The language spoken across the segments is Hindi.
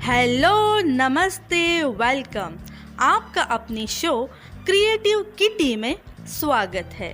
हेलो, नमस्ते, वेलकम। आपका अपनी शो क्रिएटिव किटी में स्वागत है।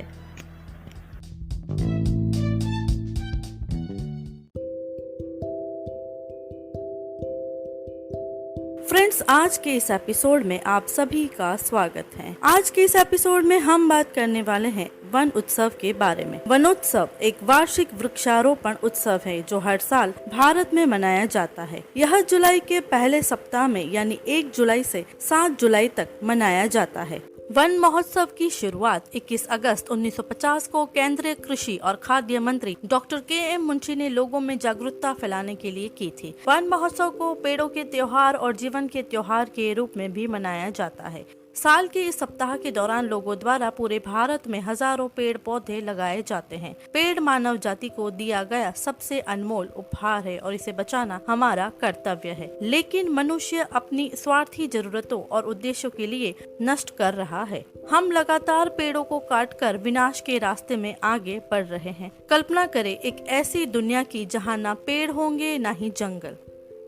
फ्रेंड्स, आज के इस एपिसोड में आप सभी का स्वागत है। आज के इस एपिसोड में हम बात करने वाले हैं वन उत्सव के बारे में। वनोत्सव एक वार्षिक वृक्षारोपण उत्सव है जो हर साल भारत में मनाया जाता है। यह जुलाई के पहले सप्ताह में यानी 1 जुलाई से 7 जुलाई तक मनाया जाता है। वन महोत्सव की शुरुआत 21 अगस्त 1950 को केंद्रीय कृषि और खाद्य मंत्री डॉक्टर के.एम. मुंशी ने लोगों में जागरूकता फैलाने के लिए की थी। वन महोत्सव को पेड़ों के त्योहार और जीवन के त्योहार के रूप में भी मनाया जाता है। साल के इस सप्ताह के दौरान लोगों द्वारा पूरे भारत में हजारों पेड़ पौधे लगाए जाते हैं। पेड़ मानव जाति को दिया गया सबसे अनमोल उपहार है और इसे बचाना हमारा कर्तव्य है। लेकिन मनुष्य अपनी स्वार्थी जरूरतों और उद्देश्यों के लिए नष्ट कर रहा है। हम लगातार पेड़ों को काटकर विनाश के रास्ते में आगे बढ़ रहे हैं। कल्पना करें एक ऐसी दुनिया की जहाँ ना पेड़ होंगे ना ही जंगल।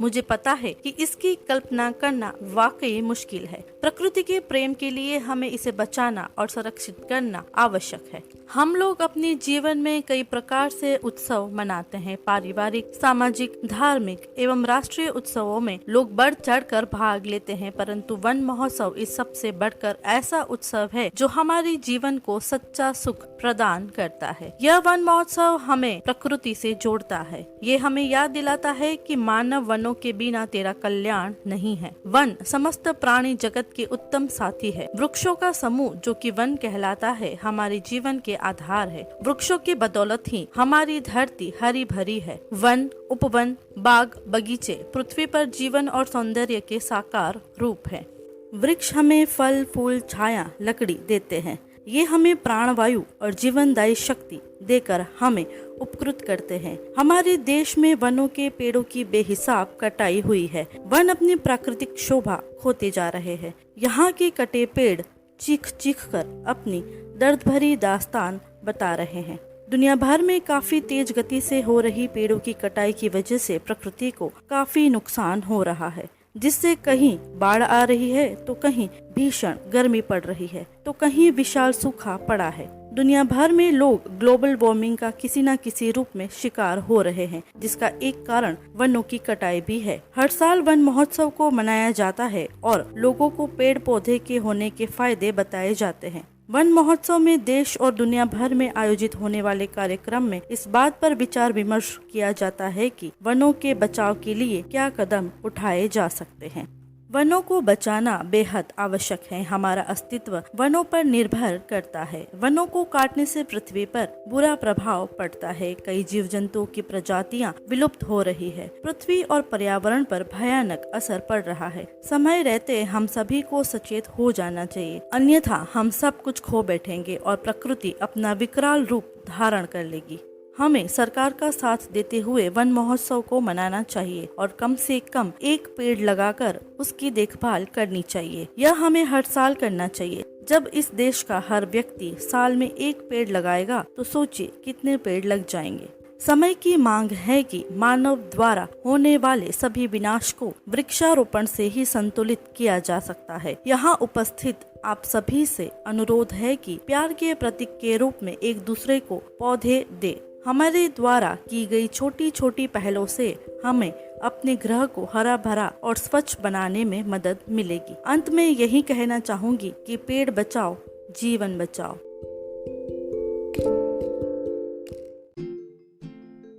मुझे पता है कि इसकी कल्पना करना वाकई मुश्किल है। प्रकृति के प्रेम के लिए हमें इसे बचाना और संरक्षित करना आवश्यक है। हम लोग अपने जीवन में कई प्रकार से उत्सव मनाते हैं। पारिवारिक, सामाजिक, धार्मिक एवं राष्ट्रीय उत्सवों में लोग बढ़ चढ़कर भाग लेते हैं, परंतु वन महोत्सव इस सबसे बढ़कर ऐसा उत्सव है जो हमारे जीवन को सच्चा सुख प्रदान करता है। यह वन महोत्सव हमें प्रकृति से जोड़ता है। ये हमें याद दिलाता है कि मानव वनों के बिना तेरा कल्याण नहीं है। वन समस्त प्राणी जगत के उत्तम साथी है। वृक्षों का समूह जो कि वन कहलाता है हमारे जीवन के आधार है। वृक्षों की बदौलत ही हमारी धरती हरी भरी है। वन, उपवन, बाग, बगीचे पृथ्वी पर जीवन और सौंदर्य के साकार रूप है। वृक्ष हमें फल, फूल, छाया, लकड़ी देते हैं। ये हमें प्राणवायु और जीवनदायी शक्ति देकर हमें उपकृत करते हैं। हमारे देश में वनों के पेड़ों की बेहिसाब कटाई हुई है। वन अपनी प्राकृतिक शोभा खोते जा रहे हैं। यहाँ के कटे पेड़ चीख चीख कर अपनी दर्द भरी दास्तान बता रहे हैं। दुनिया भर में काफी तेज गति से हो रही पेड़ों की कटाई की वजह से प्रकृति को काफी नुकसान हो रहा है, जिससे कहीं बाढ़ आ रही है तो कहीं भीषण गर्मी पड़ रही है तो कहीं विशाल सूखा पड़ा है। दुनिया भर में लोग ग्लोबल वार्मिंग का किसी न किसी रूप में शिकार हो रहे हैं, जिसका एक कारण वनों की कटाई भी है। हर साल वन महोत्सव को मनाया जाता है और लोगों को पेड़ पौधे के होने के फायदे बताए जाते हैं। वन महोत्सव में देश और दुनिया भर में आयोजित होने वाले कार्यक्रम में इस बात पर विचार विमर्श किया जाता है कि वनों के बचाव के लिए क्या कदम उठाए जा सकते हैं। वनों को बचाना बेहद आवश्यक है। हमारा अस्तित्व वनों पर निर्भर करता है। वनों को काटने से पृथ्वी पर बुरा प्रभाव पड़ता है। कई जीव जंतुओं की प्रजातियां विलुप्त हो रही है। पृथ्वी और पर्यावरण पर भयानक असर पड़ रहा है। समय रहते हम सभी को सचेत हो जाना चाहिए, अन्यथा हम सब कुछ खो बैठेंगे और प्रकृति अपना विकराल रूप धारण कर लेगी। हमें सरकार का साथ देते हुए वन महोत्सव को मनाना चाहिए और कम से कम एक पेड़ लगाकर उसकी देखभाल करनी चाहिए। यह हमें हर साल करना चाहिए। जब इस देश का हर व्यक्ति साल में एक पेड़ लगाएगा तो सोचिए कितने पेड़ लग जाएंगे। समय की मांग है कि मानव द्वारा होने वाले सभी विनाश को वृक्षारोपण से ही संतुलित किया जा सकता है। यहाँ उपस्थित आप सभी से अनुरोध है कि प्यार के प्रतीक के रूप में एक दूसरे को पौधे दे। हमारे द्वारा की गई छोटी छोटी पहलों से हमें अपने ग्रह को हरा भरा और स्वच्छ बनाने में मदद मिलेगी। अंत में यही कहना चाहूंगी कि पेड़ बचाओ, जीवन बचाओ।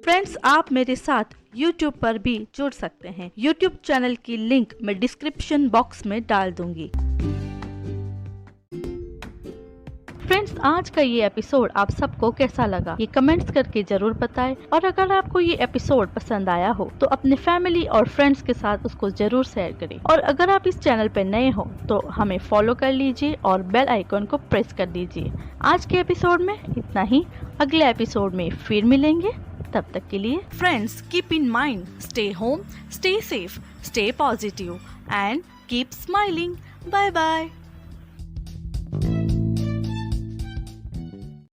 फ्रेंड्स, आप मेरे साथ YouTube पर भी जुड़ सकते हैं। YouTube चैनल की लिंक मैं डिस्क्रिप्शन बॉक्स में डाल दूंगी। फ्रेंड्स, आज का ये एपिसोड आप सबको कैसा लगा ये कमेंट्स करके जरूर बताएं। और अगर आपको ये एपिसोड पसंद आया हो तो अपने फैमिली और फ्रेंड्स के साथ उसको जरूर शेयर करें। और अगर आप इस चैनल पे नए हो तो हमें फॉलो कर लीजिए और बेल आइकन को प्रेस कर दीजिए। आज के एपिसोड में इतना ही। अगले एपिसोड में फिर मिलेंगे। तब तक के लिए friends, keep in mind, stay home, stay safe, stay positive and keep smiling. Bye bye.